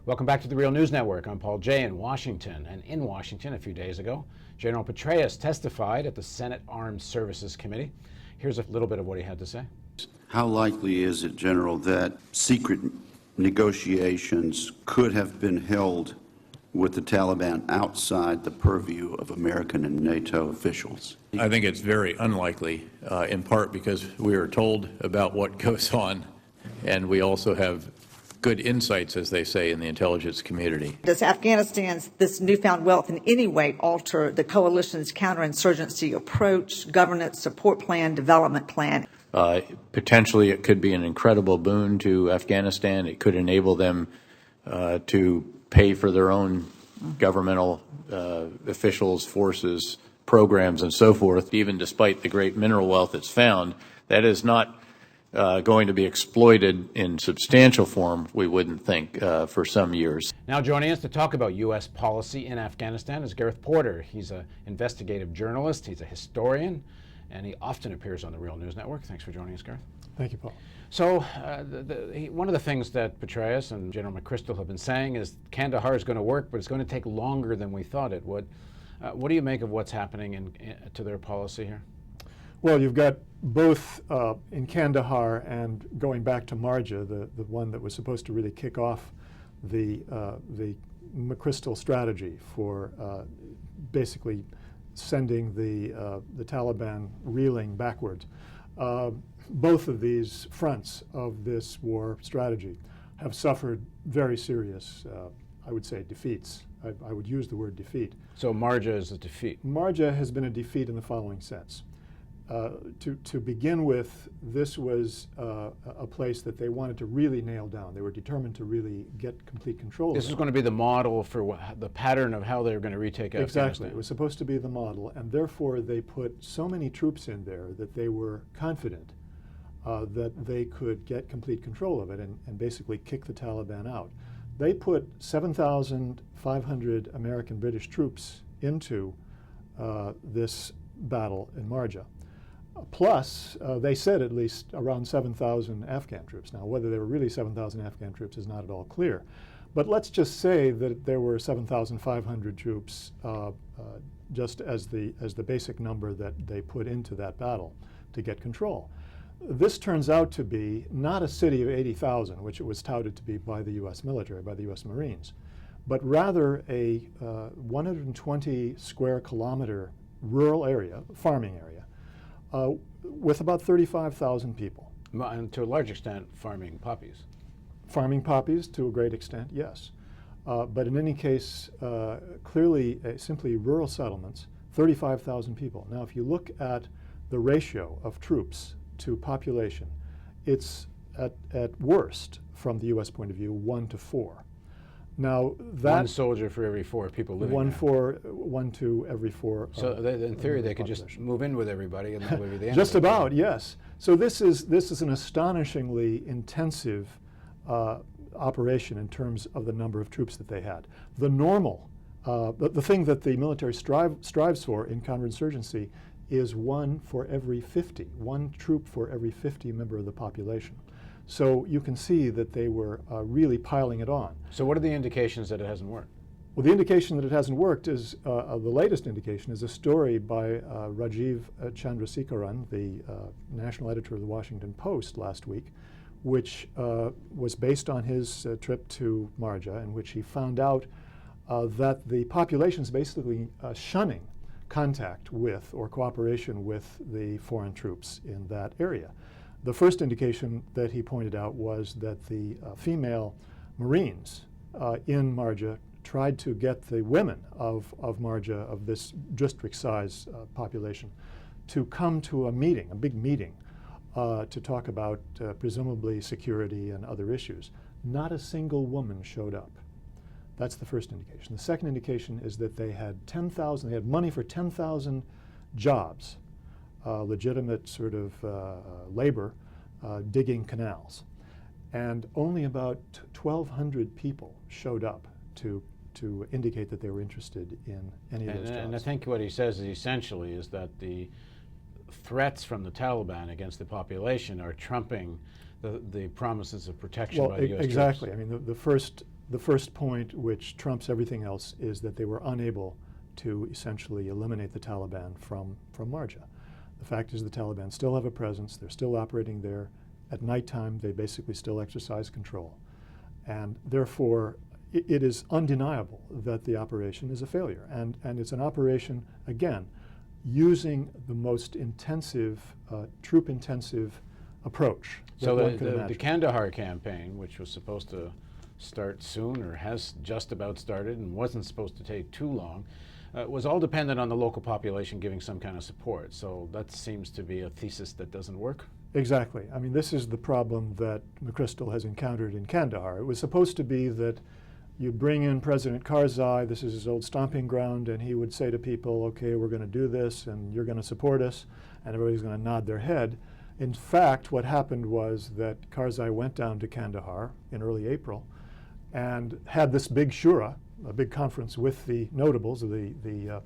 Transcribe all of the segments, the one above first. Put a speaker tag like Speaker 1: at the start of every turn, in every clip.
Speaker 1: Welcome back to the Real News Network. I'm Paul Jay in Washington. And in Washington a few days ago, General Petraeus testified at the Senate Armed Services Committee. Here's a little bit of what he had to say.
Speaker 2: How likely is it, General, that secret negotiations could have been held with the Taliban outside the purview of American and NATO officials?
Speaker 3: I think it's very unlikely, in part because we are told about what goes on, and we also have good insights, as they say, in the intelligence community.
Speaker 4: Does Afghanistan's this newfound wealth in any way alter the coalition's counterinsurgency approach, governance, support plan, development plan?
Speaker 3: Potentially, it could be an incredible boon to Afghanistan. It could enable them to pay for their own governmental officials, forces, programs, and so forth. Even despite the great mineral wealth it's found, that is not going to be exploited in substantial form, we wouldn't think, for some years.
Speaker 1: Now joining us to talk about U.S. policy in Afghanistan is Gareth Porter. He's an investigative journalist, he's a historian, and he often appears on the Real News Network. Thanks for joining us, Gareth.
Speaker 5: Thank you, Paul.
Speaker 1: So one of the things that Petraeus and General McChrystal have been saying is Kandahar is going to work, but it's going to take longer than we thought it would. What do you make of what's happening to their policy here?
Speaker 5: Well, you've got both in Kandahar and going back to Marja, the one that was supposed to really kick off the McChrystal strategy for basically sending the Taliban reeling backwards. Both of these fronts of this war strategy have suffered very serious, I would say, defeats. I would use the word defeat.
Speaker 1: So Marja is a defeat?
Speaker 5: Marja has been a defeat in the following sense. To begin with, this was a place that they wanted to really nail down. They were determined to really get complete control of it.
Speaker 1: This is going to be the model for the pattern of how they're going to retake Afghanistan.
Speaker 5: Exactly. It was supposed to be the model, and therefore they put so many troops in there that they were confident that they could get complete control of it and basically kick the Taliban out. They put 7,500 American British troops into this battle in Marja. Plus, they said at least around 7,000 Afghan troops. Now, whether there were really 7,000 Afghan troops is not at all clear. But let's just say that there were 7,500 troops just as the basic number that they put into that battle to get control. This turns out to be not a city of 80,000, which it was touted to be by the U.S. military, by the U.S. Marines, but rather a 120 square kilometer rural area, farming area, with about 35,000 people.
Speaker 1: And to a large extent, farming poppies.
Speaker 5: Farming poppies to a great extent, yes. But in any case, clearly simply rural settlements, 35,000 people. Now, if you look at the ratio of troops to population, it's at worst, from the U.S. point of view, 1 to 4. Now that
Speaker 1: one soldier for every 4 people living there.
Speaker 5: One to every 4.
Speaker 1: So in theory, they could just move in with everybody, and that would be the end.
Speaker 5: Just about, yes. So this is an astonishingly intensive operation in terms of the number of troops that they had. The normal, the thing that the military strives for in counterinsurgency is 1 for every 50, 1 troop for every 50 member of the population. So you can see that they were really piling it on.
Speaker 1: So what are the indications that it hasn't worked?
Speaker 5: Well, the indication that it hasn't worked is, the latest indication is a story by Rajiv Chandrasekaran, the national editor of the Washington Post last week, which was based on his trip to Marja, in which he found out that the population is basically shunning contact with or cooperation with the foreign troops in that area. The first indication that he pointed out was that the female Marines in Marja tried to get the women of Marja, of this district size population, to come to a meeting, a big meeting, to talk about presumably security and other issues. Not a single woman showed up. That's the first indication. The second indication is that they had money for 10,000 jobs, legitimate sort of labor, digging canals. And only about 1,200 people showed up to indicate that they were interested in any of those jobs.
Speaker 1: And I think what he says is essentially is that the threats from the Taliban against the population are trumping the promises of protection by the U.S.
Speaker 5: Exactly.
Speaker 1: troops.
Speaker 5: I mean, the first the first point, which trumps everything else, is that they were unable to essentially eliminate the Taliban from Marja. The fact is the Taliban still have a presence. They're still operating there. At nighttime, they basically still exercise control. And therefore, it is undeniable that the operation is a failure. And it's an operation, again, using the most intensive, troop-intensive approach that
Speaker 1: So
Speaker 5: one could
Speaker 1: the
Speaker 5: imagine.
Speaker 1: Kandahar campaign, which was supposed to start soon or has just about started and wasn't supposed to take too long, was all dependent on the local population giving some kind of support. So that seems to be a thesis that doesn't work.
Speaker 5: Exactly. I mean, this is the problem that McChrystal has encountered in Kandahar. It was supposed to be that you'd bring in President Karzai, this is his old stomping ground, and he would say to people, okay, we're going to do this, and you're going to support us, and everybody's going to nod their head. In fact, what happened was that Karzai went down to Kandahar in early April and had this big shura, a big conference with the notables, the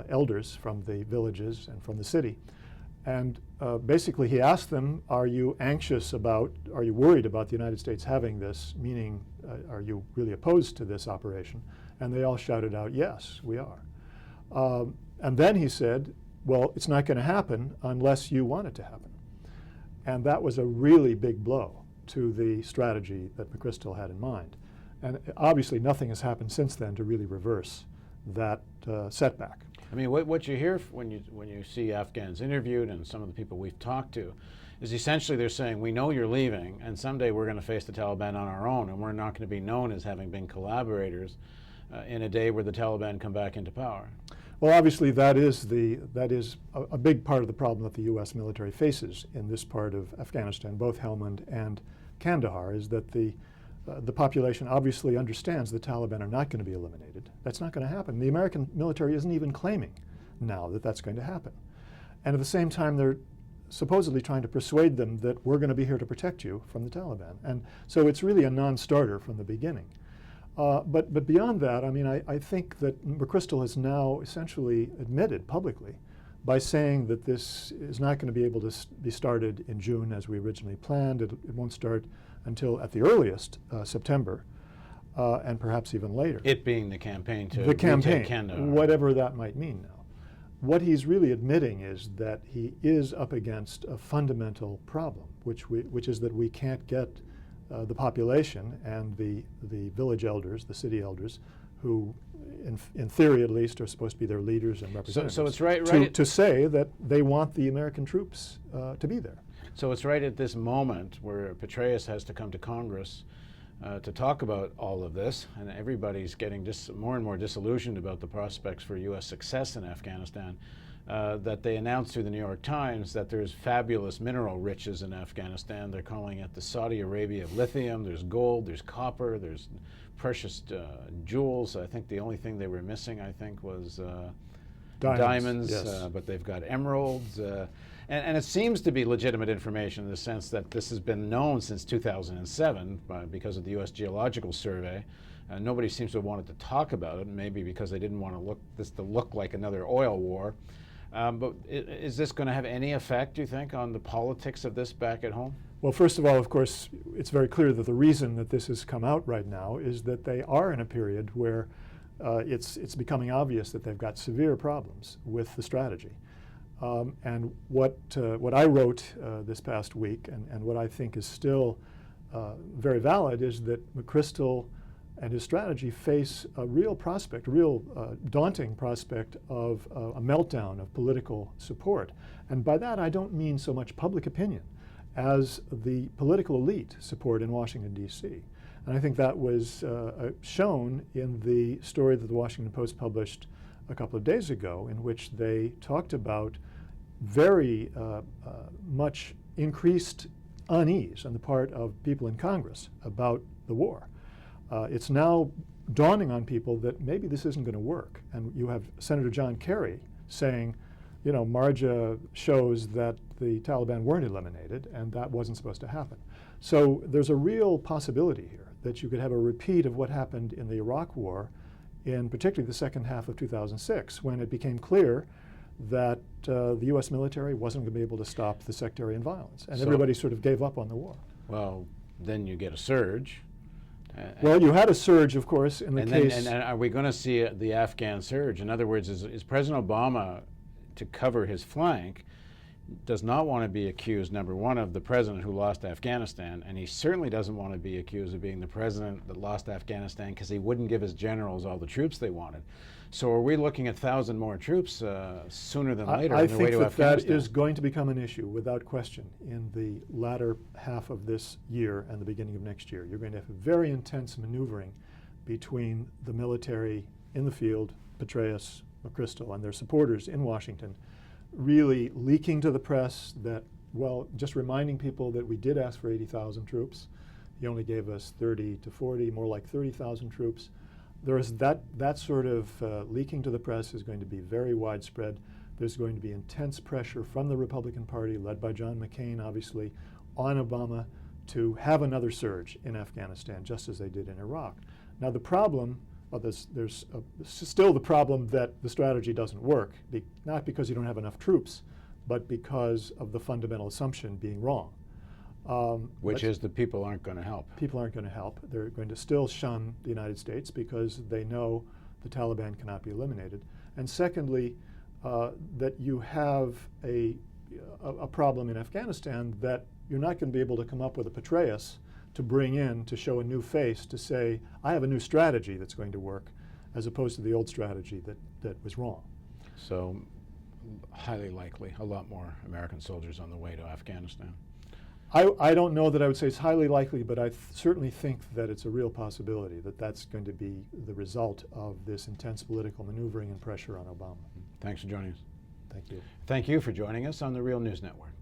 Speaker 5: elders from the villages and from the city. And basically he asked them, are you worried about the United States having this, meaning are you really opposed to this operation? And they all shouted out, yes, we are. And then he said, well, it's not going to happen unless you want it to happen. And that was a really big blow to the strategy that McChrystal had in mind. And obviously nothing has happened since then to really reverse that setback.
Speaker 1: I mean, what you hear when you see Afghans interviewed and some of the people we've talked to is essentially they're saying, we know you're leaving, and someday we're going to face the Taliban on our own, and we're not going to be known as having been collaborators in a day where the Taliban come back into power.
Speaker 5: Well, obviously that is a big part of the problem that the U.S. military faces in this part of Afghanistan, both Helmand and Kandahar, is that the population obviously understands the Taliban are not going to be eliminated. That's not going to happen. The American military isn't even claiming now that that's going to happen. And at the same time, they're supposedly trying to persuade them that we're going to be here to protect you from the Taliban. And so it's really a non-starter from the beginning. But beyond that, I mean, I think that McChrystal has now essentially admitted publicly by saying that this is not going to be able to be started in June as we originally planned. It won't start until, at the earliest, September, and perhaps even later.
Speaker 1: It being the campaign to
Speaker 5: The campaign,
Speaker 1: Kandahar.
Speaker 5: whatever that might mean now. What he's really admitting is that he is up against a fundamental problem, which is that we can't get the population and the village elders, the city elders, who in theory at least are supposed to be their leaders and representatives,
Speaker 1: So it's right
Speaker 5: to say that they want the American troops to be there.
Speaker 1: So it's right at this moment where Petraeus has to come to Congress to talk about all of this, and everybody's getting just more and more disillusioned about the prospects for U.S. success in Afghanistan, that they announced through the New York Times that there's fabulous mineral riches in Afghanistan. They're calling it the Saudi Arabia of lithium. There's gold, there's copper, there's precious jewels. I think the only thing they were missing, I think, was diamonds,
Speaker 5: yes.
Speaker 1: but they've got emeralds. And it seems to be legitimate information in the sense that this has been known since 2007 because of the U.S. Geological Survey. Nobody seems to have wanted to talk about it, maybe because they didn't want this to look like another oil war. But is this going to have any effect, do you think, on the politics of this back at home?
Speaker 5: Well, first of all, of course, it's very clear that the reason that this has come out right now is that they are in a period where it's becoming obvious that they've got severe problems with the strategy. And what I wrote this past week, and what I think is still very valid, is that McChrystal and his strategy face a real prospect, a real daunting prospect of a meltdown of political support. And by that, I don't mean so much public opinion as the political elite support in Washington, D.C. And I think that was shown in the story that the Washington Post published a couple of days ago, in which they talked about very much increased unease on the part of people in Congress about the war. It's now dawning on people that maybe this isn't going to work. And you have Senator John Kerry saying, you know, Marja shows that the Taliban weren't eliminated, and that wasn't supposed to happen. So there's a real possibility here that you could have a repeat of what happened in the Iraq War, in particularly the second half of 2006, when it became clear that the U.S. military wasn't going to be able to stop the sectarian violence, and everybody sort of gave up on the war.
Speaker 1: Well, then you get a surge,
Speaker 5: Well, you had a surge, of course, in the
Speaker 1: And
Speaker 5: case.
Speaker 1: then, and are we going to see the Afghan surge? In other words, is President Obama, to cover his flank, does not want to be accused, number one, of the president who lost Afghanistan, and he certainly doesn't want to be accused of being the president that lost Afghanistan because he wouldn't give his generals all the troops they wanted. So are we looking at 1,000 more troops sooner than later
Speaker 5: I
Speaker 1: on the way
Speaker 5: think
Speaker 1: to
Speaker 5: that
Speaker 1: Afghanistan?
Speaker 5: that is going to become an issue, without question, in the latter half of this year and the beginning of next year. You're going to have very intense maneuvering between the military in the field, Petraeus, McChrystal, and their supporters in Washington, really leaking to the press that, well, just reminding people that we did ask for 80,000 troops. He only gave us 30 to 40, more like 30,000 troops. There is that sort of leaking to the press is going to be very widespread. There's going to be intense pressure from the Republican Party, led by John McCain, obviously, on Obama to have another surge in Afghanistan, just as they did in Iraq. Now, the problem, well, there's still the problem that the strategy doesn't work, not because you don't have enough troops, but because of the fundamental assumption being wrong.
Speaker 1: Which is that people aren't going to help.
Speaker 5: People aren't going to help. They're going to still shun the United States because they know the Taliban cannot be eliminated. And secondly, that you have a problem in Afghanistan that you're not going to be able to come up with a Petraeus to bring in to show a new face, to say, I have a new strategy that's going to work, as opposed to the old strategy that was wrong.
Speaker 1: So highly likely, a lot more American soldiers on the way to Afghanistan.
Speaker 5: I don't know that I would say it's highly likely, but I certainly think that it's a real possibility that that's going to be the result of this intense political maneuvering and pressure on Obama.
Speaker 1: Thanks for joining us.
Speaker 5: Thank you.
Speaker 1: Thank you for joining us on the Real News Network.